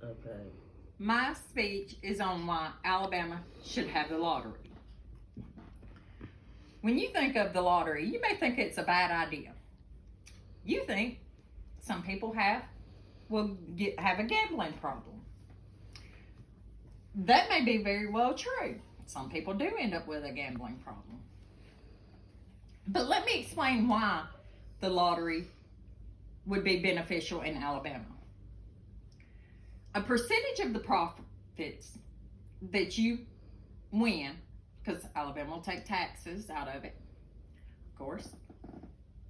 Okay. My speech is on why Alabama should have the lottery. When you think of the lottery, you may think it's a bad idea. You think some people have a gambling problem. That may be very well true. Some people do end up with a gambling problem. But let me explain why the lottery would be beneficial in Alabama. A percentage of the profits that you win, because Alabama will take taxes out of it, of course,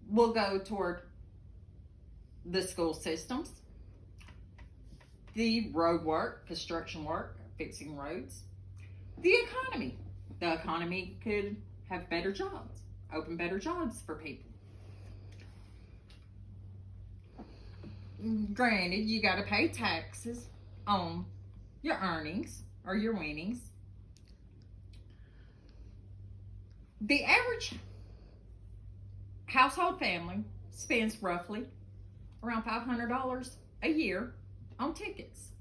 will go toward the school systems, the road work, construction work, fixing roads, the economy. The economy could have better jobs, open better jobs for people. Granted, you got to pay taxes on your earnings or your winnings. The average household family spends roughly around $500 a year on tickets,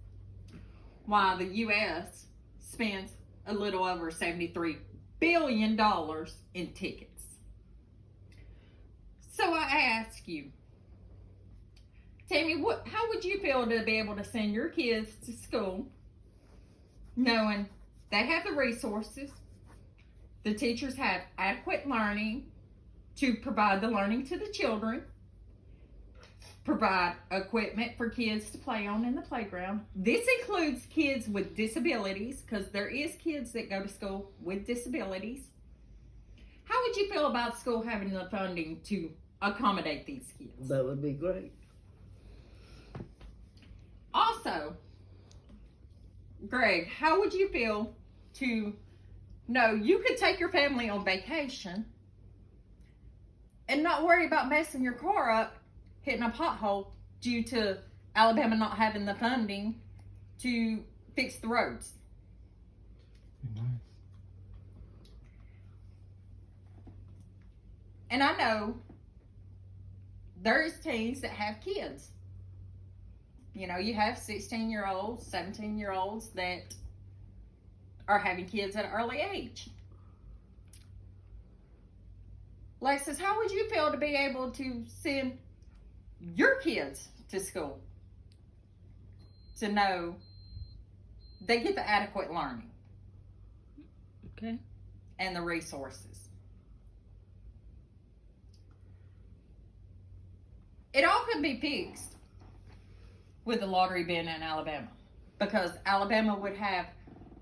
while the U.S. spends a little over $73 billion in tickets. So I ask you, Tammy, how would you feel to be able to send your kids to school knowing they have the resources, the teachers have adequate learning to provide the learning to the children, provide equipment for kids to play on in the playground? This includes kids with disabilities, because there is kids that go to school with disabilities. How would you feel about school having the funding to accommodate these kids? That would be great. Also, Greg, how would you feel to know you could take your family on vacation and not worry about messing your car up, hitting a pothole due to Alabama not having the funding to fix the roads? Nice. And I know there's teens that have kids. You know, you have 16-year-olds, 17-year-olds that are having kids at an early age. Lexus, how would you feel to be able to send your kids to school to know they get the adequate learning? Okay. And the resources? It all could be fixed with the lottery being in Alabama, because Alabama would have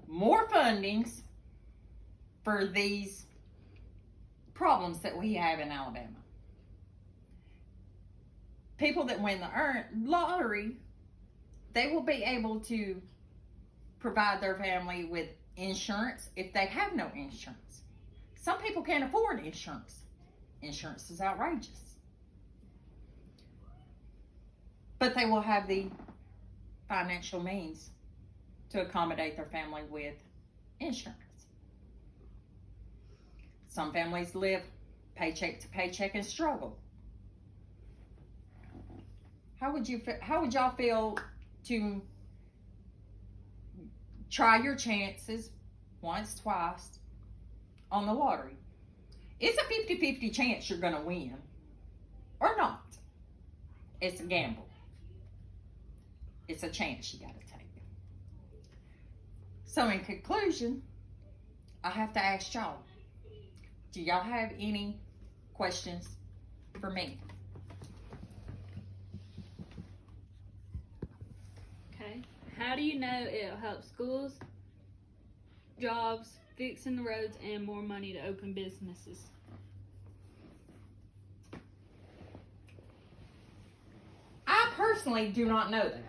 more fundings for these problems that we have in Alabama. People that win the lottery, they will be able to provide their family with insurance if they have no insurance. Some people can't afford insurance. Insurance is outrageous. But they will have the financial means to accommodate their family with insurance. Some families live paycheck to paycheck and struggle. How would y'all feel to try your chances once, twice on the lottery? It's a 50-50 chance you're going to win or not. It's a gamble. It's a chance you got to take. So in conclusion, I have to ask y'all, do y'all have any questions for me? Okay. How do you know it'll help schools, jobs, fixing the roads, and more money to open businesses? I personally do not know that.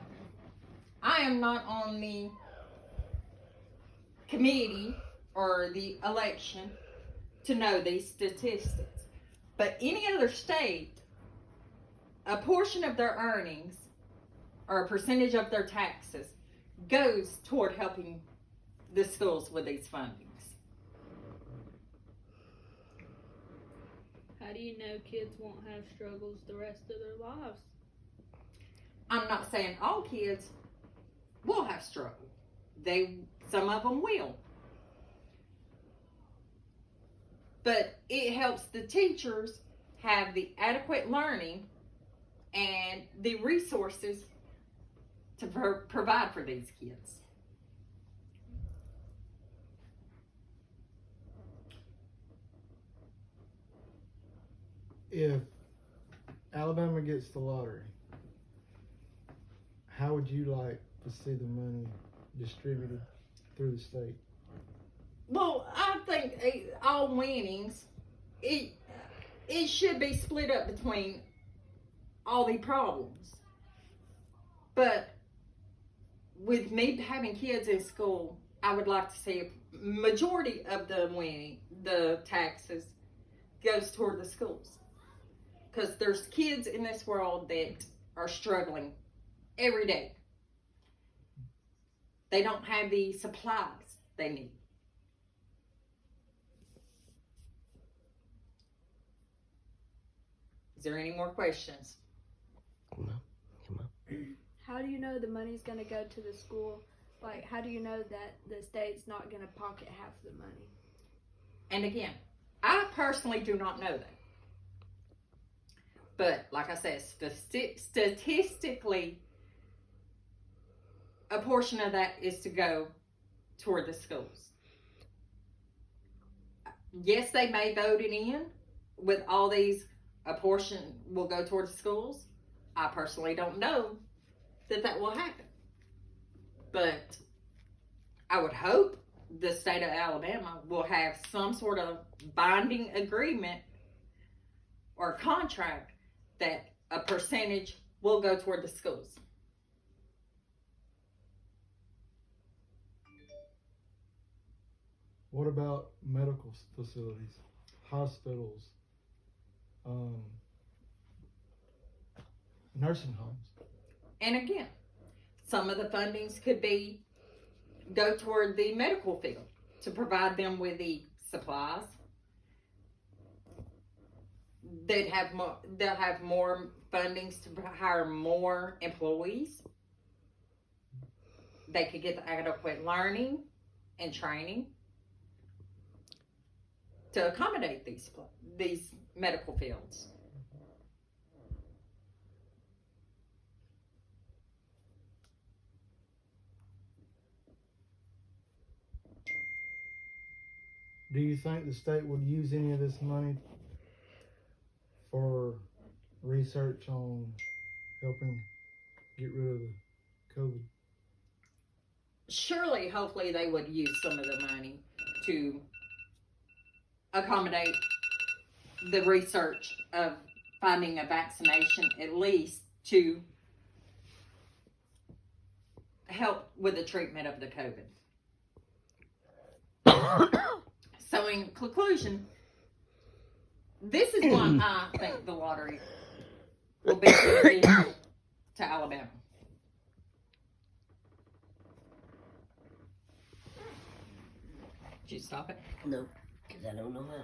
I am not on the committee or the election to know these statistics. But any other state, a portion of their earnings or a percentage of their taxes goes toward helping the schools with these fundings. How do you know kids won't have struggles the rest of their lives? I'm not saying all kids will have struggle. Some of them will. But it helps the teachers have the adequate learning and the resources to provide for these kids. If Alabama gets the lottery, how would you like to see the money distributed through the state? Well, I think all winnings, it should be split up between all the problems. But with me having kids in school, I would like to see a majority of the taxes goes toward the schools. Because there's kids in this world that are struggling every day. They don't have the supplies they need. Is there any more questions? Come on. How do you know the money's going to go to the school? Like, how do you know that the state's not going to pocket half the money? And again, I personally do not know that. But like I said, statistically, a portion of that is to go toward the schools. Yes, they may vote it in with all these, a portion will go toward the schools. I personally don't know that will happen. But I would hope the state of Alabama will have some sort of binding agreement or contract that a percentage will go toward the schools. What about medical facilities, hospitals, nursing homes? And again, some of the fundings could go toward the medical field to provide them with the supplies. They'll have more fundings to hire more employees. They could get the adequate learning and training to accommodate these medical fields. Do you think the state would use any of this money for research on helping get rid of the COVID? Surely, hopefully, they would use some of the money to accommodate the research of finding a vaccination, at least to help with the treatment of the COVID. So in conclusion, this is why I think the lottery will be beneficial to Alabama. Did you stop it? No, because I don't know how.